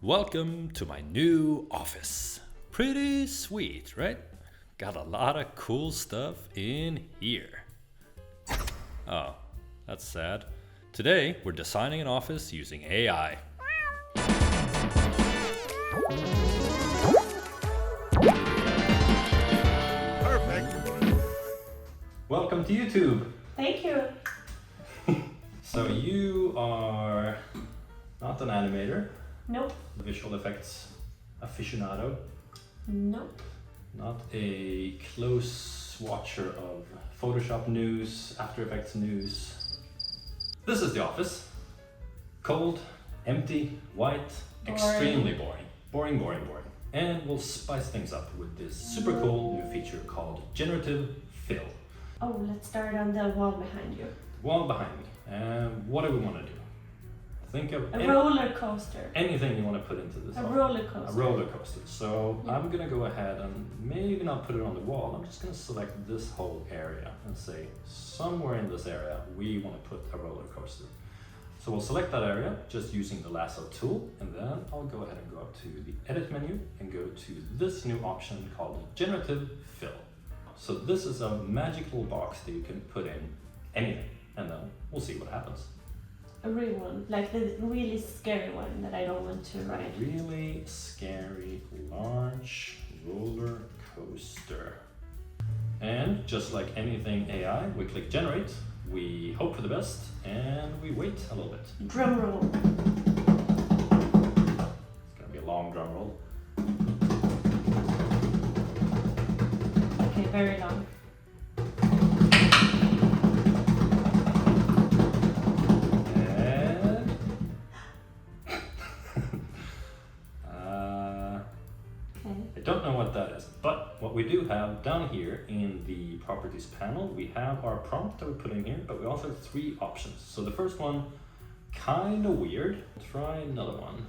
Welcome to my new office. Pretty sweet, right? Got a lot of cool stuff in here. Oh, that's sad. Today, we're designing an office using AI. Perfect. Welcome to YouTube. Thank you. So you are not an animator, Nope. visual effects aficionado, Nope. not a close watcher of Photoshop news, After Effects news. This is the office. Cold, empty, white, extremely boring. Boring. And we'll spice things up with this super cool new feature called Generative Fill. Oh, let's start on the wall behind you. Wall behind me. What do we want to do? Think of A roller coaster. anything you want to put into this. A office. roller coaster. A roller coaster. So Yeah. I'm gonna go ahead and maybe not put it on the wall. I'm just gonna select this whole area and say somewhere in this area we want to put a roller coaster. So we'll select that area just using the lasso tool, and then I'll go ahead and go up to the edit menu and go to this new option called Generative Fill. So this is a magic little box that you can put in anything, and then we'll see what happens. A real one. Like the really scary one that I don't want to ride. Really scary, large roller coaster. And just like anything AI, we click generate, we hope for the best, and we wait a little bit. Drum roll. It's gonna be a long drum roll. Okay, very long. And Okay. I don't know what that is, but what we do have down here in the properties panel, we have our prompt that we put in here, but we also have three options. So the first one, kind of weird. Try another one.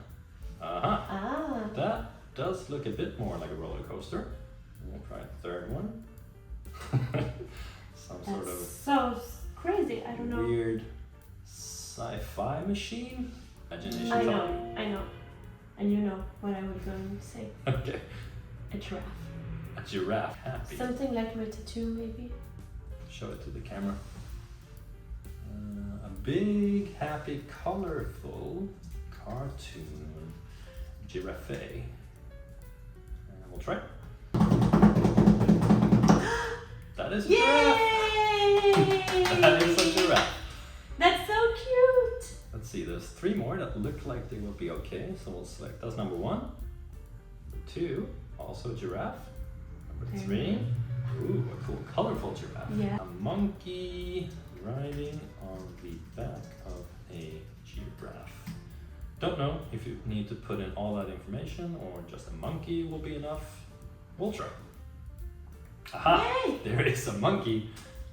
Ah. That does look a bit more like a roller coaster. We'll try a third one. Some sort That's of so crazy. I don't know. weird sci-fi machine. Imagination. I know. And you know what I was going to say. Okay. A giraffe. A giraffe. Happy. Something like my tattoo, maybe. Show it to the camera. A big, happy, colorful cartoon giraffe. We'll try. That is a giraffe. Yay! That is a giraffe. That's so cute. Let's see, there's three more that look like they will be okay. So we'll select, that's number one. Number two, also giraffe. Number three, ooh, a cool, colorful giraffe. Yeah. A monkey riding on the back of a giraffe. Don't know if you need to put in all that information or just a monkey will be enough. We'll try. Aha! Yay! There is a monkey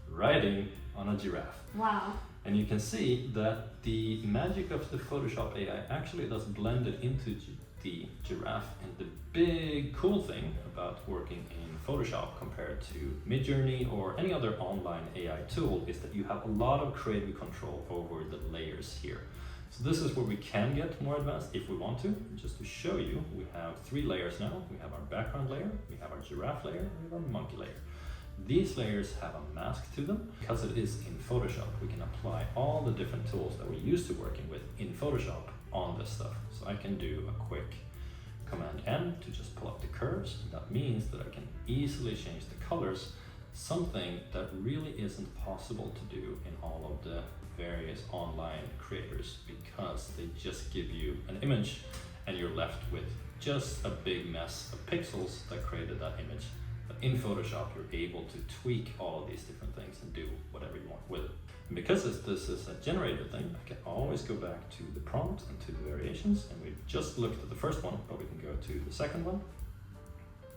riding on a giraffe. Wow. And you can see that the magic of the Photoshop AI actually does blend it into the giraffe. And the big cool thing about working in Photoshop compared to Midjourney or any other online AI tool is that you have a lot of creative control over the layers here. So this is where we can get more advanced if we want to. Just to show you, we have three layers now. We have our background layer, we have our giraffe layer, and we have our monkey layer. These layers have a mask to them. Because it is in Photoshop, we can apply all the different tools that we're used to working with in Photoshop on this stuff. So I can do a quick Command N to just pull up the curves. And that means that I can easily change the colors, something that really isn't possible to do in all of the various online creators, because they just give you an image and you're left with just a big mess of pixels that created that image. But in Photoshop, you're able to tweak all of these different things and do whatever you want with it. And because this is a generated thing, I can always go back to the prompt and to the variations. And we just looked at the first one, but we can go to the second one.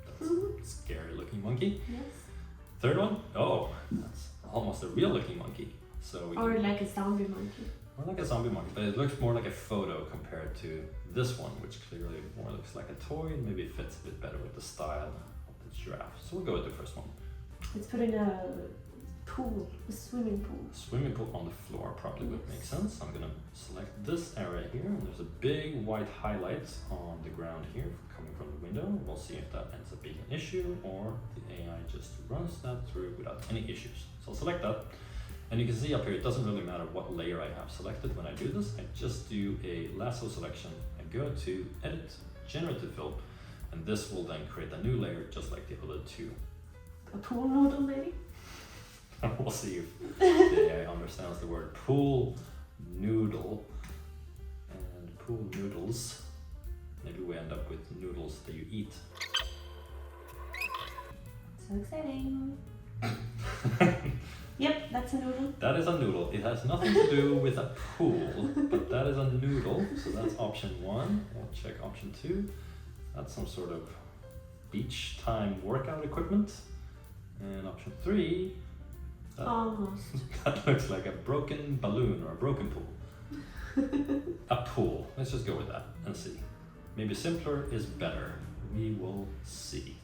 That's a scary looking monkey. Yes. Third one, oh, that's almost a real looking monkey. So we Or can, like a zombie monkey. or like a zombie monkey, but it looks more like a photo compared to this one, which clearly more looks like a toy and maybe fits a bit better with the style of the giraffe. So we'll go with the first one. Let's put in a pool, a swimming pool. Swimming pool on the floor probably would make sense. I'm gonna select this area here, and there's a big white highlight on the ground here coming from the window. We'll see if that ends up being an issue or the AI just runs that through without any issues. So I'll select that, and you can see up here, it doesn't really matter what layer I have selected when I do this. I just do a lasso selection and go to Edit, Generative Fill, and this will then create a new layer just like the other two. A pool noodle maybe? We'll see if the AI understands the word pool noodle and pool noodles. Maybe we end up with noodles that you eat. So exciting. Yep, that's a noodle. That is a noodle. It has nothing to do with a pool, but that is a noodle. So that's option 1. We'll check option 2. That's some sort of beach time workout equipment. And option 3. Almost. That looks like a broken balloon or a broken pool. A pool. Let's just go with that and see. Maybe simpler is better. We will see.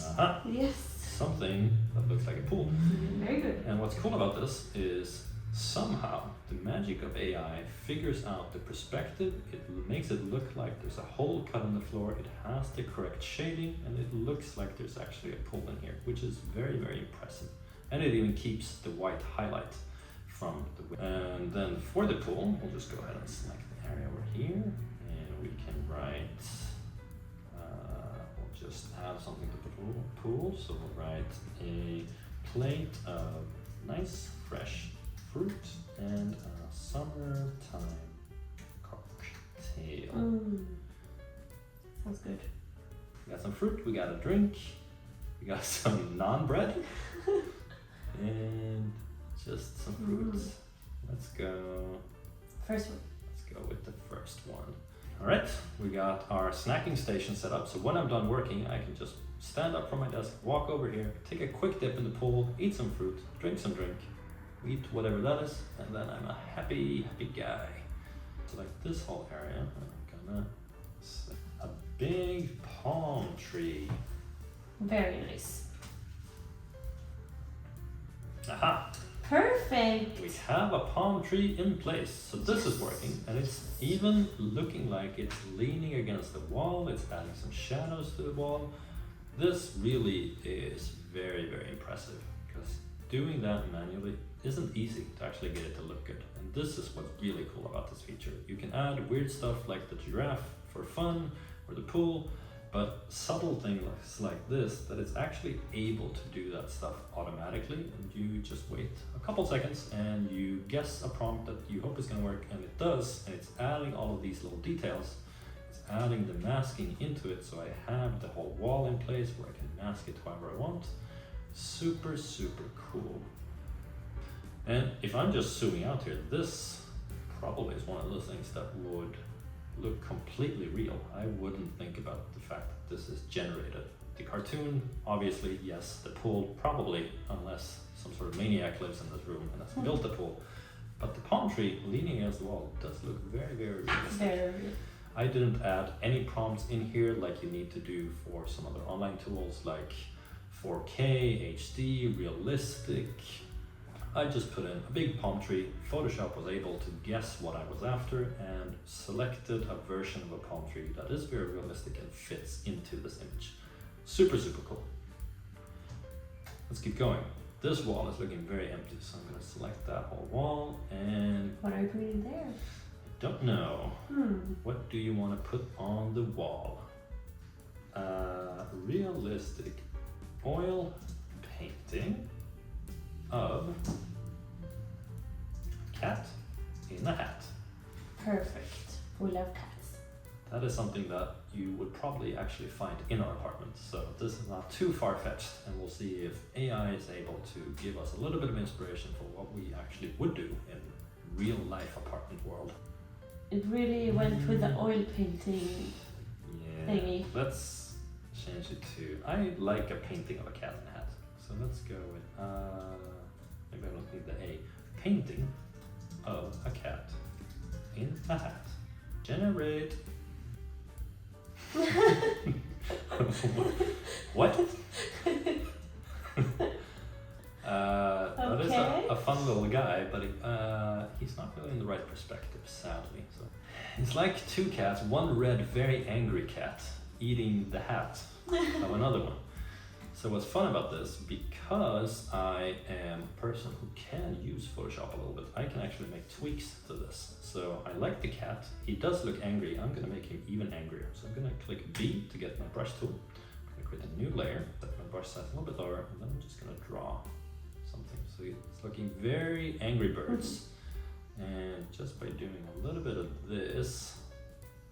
Aha! Yes. Something that looks like a pool. Very good. And what's cool about this is somehow the magic of AI figures out the perspective. It makes it look like there's a hole cut in the floor. It has the correct shading, and it looks like there's actually a pool in here, which is very, very impressive. And it even keeps the white highlight from the. And then for the pool, we'll just go ahead and select the area over here, and we can write. We'll just add something to the pool. So we'll write a plate of nice fresh fruit and a summertime cocktail. Sounds good. We got some fruit, we got a drink, we got some non-bread, and just some fruits. Let's go. First one. Let's go with the first one. All right, we got our snacking station set up. So when I'm done working, I can just stand up from my desk, walk over here, take a quick dip in the pool, eat some fruit, drink some drink, eat whatever that is, and then I'm a happy, happy guy. So like this whole area, I'm gonna set a big palm tree. Very nice. Aha! Perfect. We have a palm tree in place. So this is working, and it's even looking like it's leaning against the wall. It's adding some shadows to the wall. This really is very, very impressive, because doing that manually isn't easy to actually get it to look good. And this is what's really cool about this feature. You can add weird stuff like the giraffe for fun, or the pool, but subtle things like this, that it's actually able to do that stuff automatically, and you just wait a couple seconds and you guess a prompt that you hope is going to work, and it does, and it's adding all of these little details. It's adding the masking into it, so I have the whole wall in place where I can mask it however I want. Super, super cool. And if I'm just zooming out here, this probably is one of those things that would look completely real. I wouldn't think about the fact that this is generated. The cartoon, obviously, yes. The pool, probably, unless some sort of maniac lives in this room and has built the pool. But the palm tree leaning against the wall does look very, very realistic. Very real. I didn't add any prompts in here like you need to do for some other online tools like 4K, HD, realistic. I just put in a big palm tree. Photoshop was able to guess what I was after and selected a version of a palm tree that is very realistic and fits into this image. Super, super cool. Let's keep going. This wall is looking very empty, so I'm going to select that whole wall, and What are you putting there? I don't know. What do you want to put on the wall? Realistic oil painting of a cat in a hat. Perfect. We love cats. That is something that you would probably actually find in our apartment. So this is not too far-fetched, and we'll see if AI is able to give us a little bit of inspiration for what we actually would do in real life apartment world. It really went with the oil painting thingy. Let's change it to, I like a painting of a cat in a hat. So let's go with, maybe I don't need the A. Painting of a cat in a hat. Generate. What? That is a fun little guy, but he's not really in the right perspective, sadly. So it's like two cats, one red, very angry cat eating the hat of another one. So what's fun about this, because I am a person who can use Photoshop a little bit, I can actually make tweaks to this. So I like the cat, he does look angry, I'm gonna make him even angrier. So I'm gonna click B to get my brush tool, I'm gonna create a new layer, set my brush size a little bit lower, and then I'm just gonna draw something. So it's looking very Angry Birds. And just by doing a little bit of this,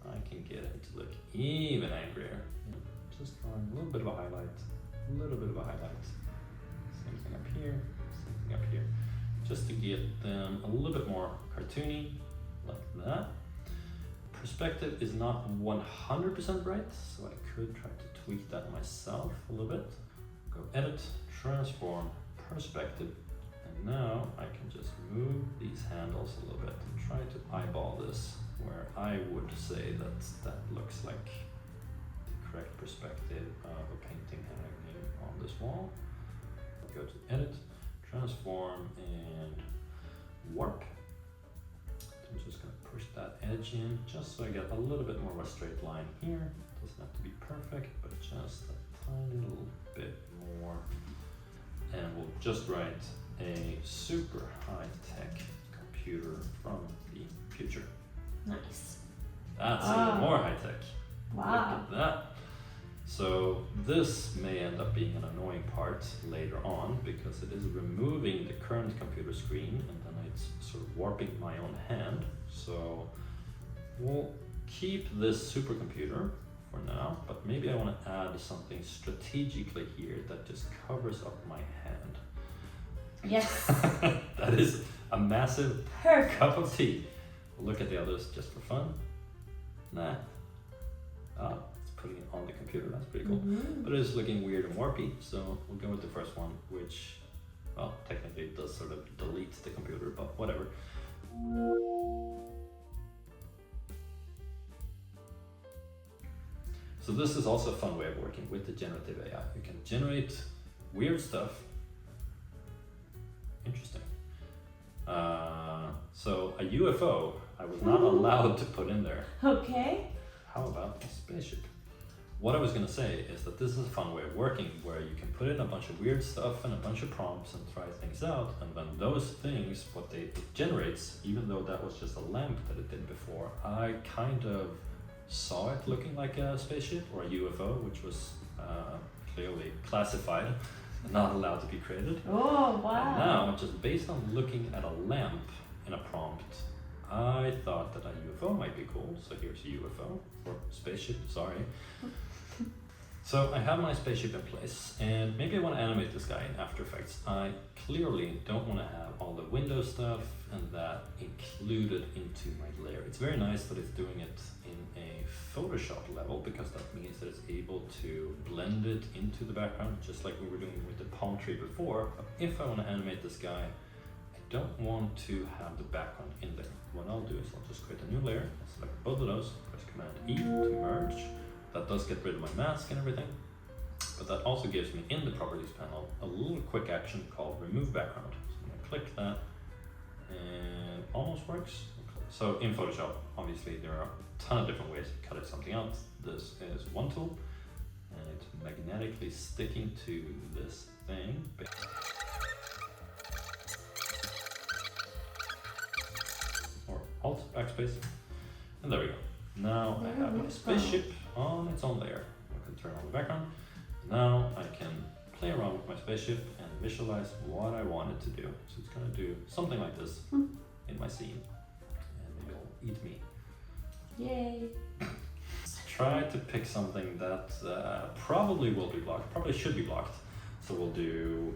I can get it to look even angrier. Just drawing a little bit of a highlight. A little bit of a highlight. Same thing up here, same thing up here. Just to get them a little bit more cartoony, like that. Perspective is not 100% right, so I could try to tweak that myself a little bit. Go Edit, Transform, Perspective, and now I can just move these handles a little bit and try to eyeball this, where I would say that looks like the correct perspective of a painting hanging on this wall. Go to Edit, Transform, and Warp. I'm just going to push that edge in just so I get a little bit more of a straight line here. Doesn't have to be perfect, but just a tiny little bit more. And we'll just write a super high-tech computer from the future. Nice. That's even more high-tech. Wow. Look at that. So this may end up being an annoying part later on because it is removing the current computer screen and then it's sort of warping my own hand. So we'll keep this supercomputer for now, but maybe I want to add something strategically here that just covers up my hand. Yes. That is a massive Perfect. cup of tea. We'll look at the others just for fun. Nah. It's putting it on the computer, that's pretty cool. But it is looking weird and warpy, so we'll go with the first one, which, well, technically it does sort of delete the computer, but whatever. So this is also a fun way of working with the generative AI. You can generate weird stuff. Interesting. So a UFO, I was not allowed to put in there. Okay. How about a spaceship? What I was going to say is that this is a fun way of working where you can put in a bunch of weird stuff and a bunch of prompts and try things out, and then those things, what it generates, even though that was just a lamp that it did before, I kind of saw it looking like a spaceship or a UFO, which was clearly classified and not allowed to be created. Oh, wow. And now, just based on looking at a lamp in a prompt, I thought that a UFO might be cool, so here's a UFO, or spaceship, sorry. So I have my spaceship in place, and maybe I want to animate this guy in After Effects. I clearly don't want to have all the window stuff and that included into my layer. It's very nice that it's doing it in a Photoshop level, because that means that it's able to blend it into the background, just like we were doing with the Palmtree before. But if I want to animate this guy, I don't want to have the background in there. What I'll do is I'll just create a new layer, I'll select both of those, press Command E to merge. That does get rid of my mask and everything, but that also gives me in the Properties panel a little quick action called Remove Background. So I'm gonna click that, and almost works. So in Photoshop, obviously there are a ton of different ways of cutting something out. This is one tool, and it's magnetically sticking to this thing. Or Alt Backspace, and there we go. Now I have my spaceship on its own layer. I can turn on the background. Now I can play around with my spaceship and visualize what I want it to do. So it's going to do something like this in my scene, and maybe it'll eat me. Yay! Try to pick something that probably will be blocked, probably should be blocked. So we'll do,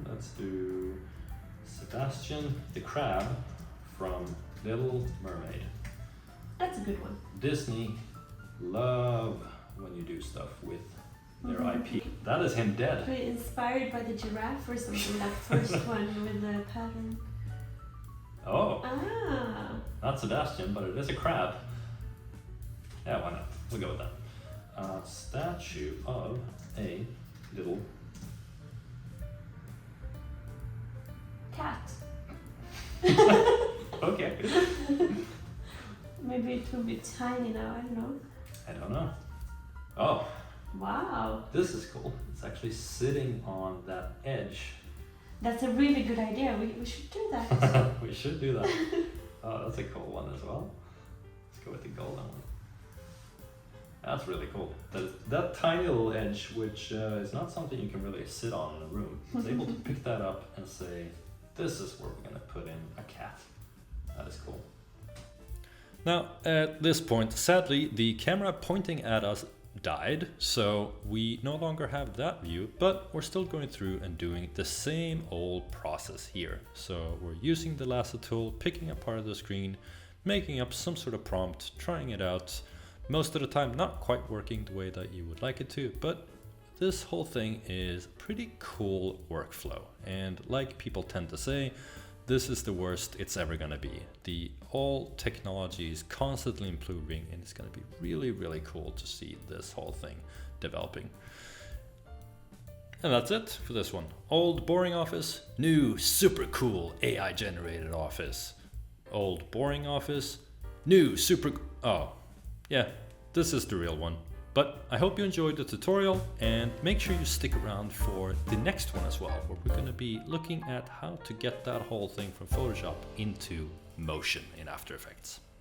let's do Sebastian the Crab from Little Mermaid. That's a good one. Disney love when you do stuff with their IP. That is him dead. Pretty inspired by the giraffe or something, that first one with the pattern. Oh, Ah. not Sebastian, but it is a crab. Yeah, why not? we'll go with that. Statue of a little Cat. okay. Maybe it will be tiny now, I don't know. I don't know. Oh, Wow. this is cool. It's actually sitting on that edge. That's a really good idea. We should do that. We should do that. Oh, that's a cool one as well. Let's go with the golden one. That's really cool. That tiny little edge, which is not something you can really sit on in a room, is able to pick that up and say, this is where we're going to put in a cat. That is cool. Now, at this point, sadly, the camera pointing at us died, so we no longer have that view, but we're still going through and doing the same old process here. So we're using the lasso tool, picking a part of the screen, making up some sort of prompt, trying it out. Most of the time not quite working the way that you would like it to, but this whole thing is pretty cool workflow. And like people tend to say, this is the worst it's ever gonna be. The whole technology is constantly improving, and it's gonna be really, really cool to see this whole thing developing. And that's it for this one. Old boring office, new super cool AI generated office. Old boring office, new super, oh yeah, this is the real one. But I hope you enjoyed the tutorial, and make sure you stick around for the next one as well, where we're going to be looking at how to get that whole thing from Photoshop into motion in After Effects.